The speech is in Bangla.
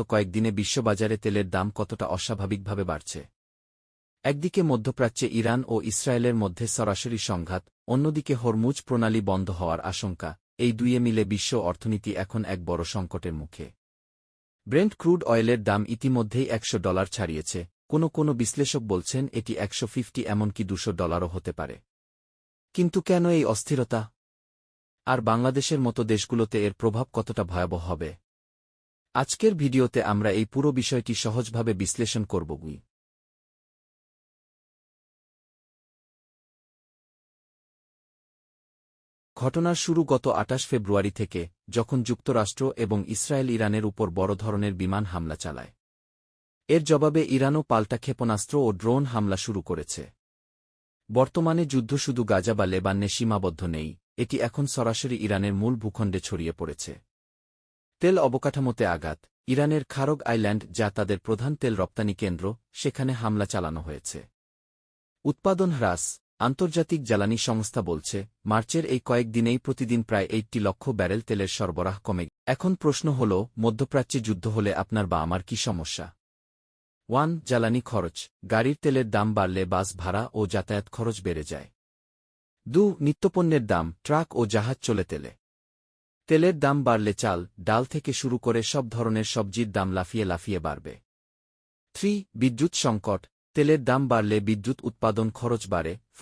কয়েকদিনে বিশ্ববাজারে তেলের দাম কতটা অস্বাভাবিকভাবে বাড়ছে। একদিকে মধ্যপ্রাচ্যে ইরান ও ইসরায়েলের মধ্যে সরাসরি সংঘাত, অন্যদিকে হরমুজ প্রণালী বন্ধ হওয়ার আশঙ্কা, এই দুইয়ে মিলে বিশ্ব অর্থনীতি এখন এক বড় সংকটের মুখে। ব্রেন্ট ক্রুড অয়েলের দাম ইতিমধ্যেই $100 ছাড়িয়েছে, কোনো বিশ্লেষক বলছেন এটি 150 এমনকি $200ও হতে পারে। কিন্তু কেন এই অস্থিরতা? আর বাংলাদেশের মতো দেশগুলোতে এর প্রভাব কতটা ভয়াবহ হবে? আজকের ভিডিওতে আমরা এই পুরো বিষয়টি সহজভাবে বিশ্লেষণ করব। ঘটনার শুরু গত 28 ফেব্রুয়ারি থেকে, যখন যুক্তরাষ্ট্র এবং ইসরায়েল ইরানের উপর বড় ধরনের বিমান হামলা চালায়। এর জবাবে ইরানও পাল্টা ক্ষেপণাস্ত্র ও ড্রোন হামলা শুরু করেছে। বর্তমানে যুদ্ধ শুধু গাজা বা লেবাননে সীমাবদ্ধ নেই, এটি এখন সরাসরি ইরানের মূল ভূখণ্ডে ছড়িয়ে পড়েছে। তেল অবকাঠামোতে আঘাত। ইরানের খারগ আইল্যান্ড, যা তাদের প্রধান তেল রপ্তানি কেন্দ্র, সেখানে হামলা চালানো হয়েছে। উৎপাদন হ্রাস। আন্তর্জাতিক জ্বালানি সংস্থা বলছে, মার্চের এই কয়েকদিনেই প্রতিদিন প্রায় 80 লক্ষ ব্যারেল তেলের সরবরাহ কমে। এখন প্রশ্ন হল, মধ্যপ্রাচ্যে যুদ্ধ হলে আপনার বা আমার কি সমস্যা? 1. জ্বালানি খরচ। গাড়ির তেলের দাম বাড়লে বাস ভাড়া ও যাতায়াত খরচ বেড়ে যায়। 2. নিত্যপণ্যের দাম, ট্রাক ও জাহাজ চলে তেলে। তেলের দাম বাড়লে চাল, ডাল থেকে শুরু করে সব ধরনের সবজির দাম লাফিয়ে বাড়বে। 3. বিদ্যুৎ সংকট। তেলের দাম বাড়লে বিদ্যুৎ উৎপাদন খরচ বাড়ে,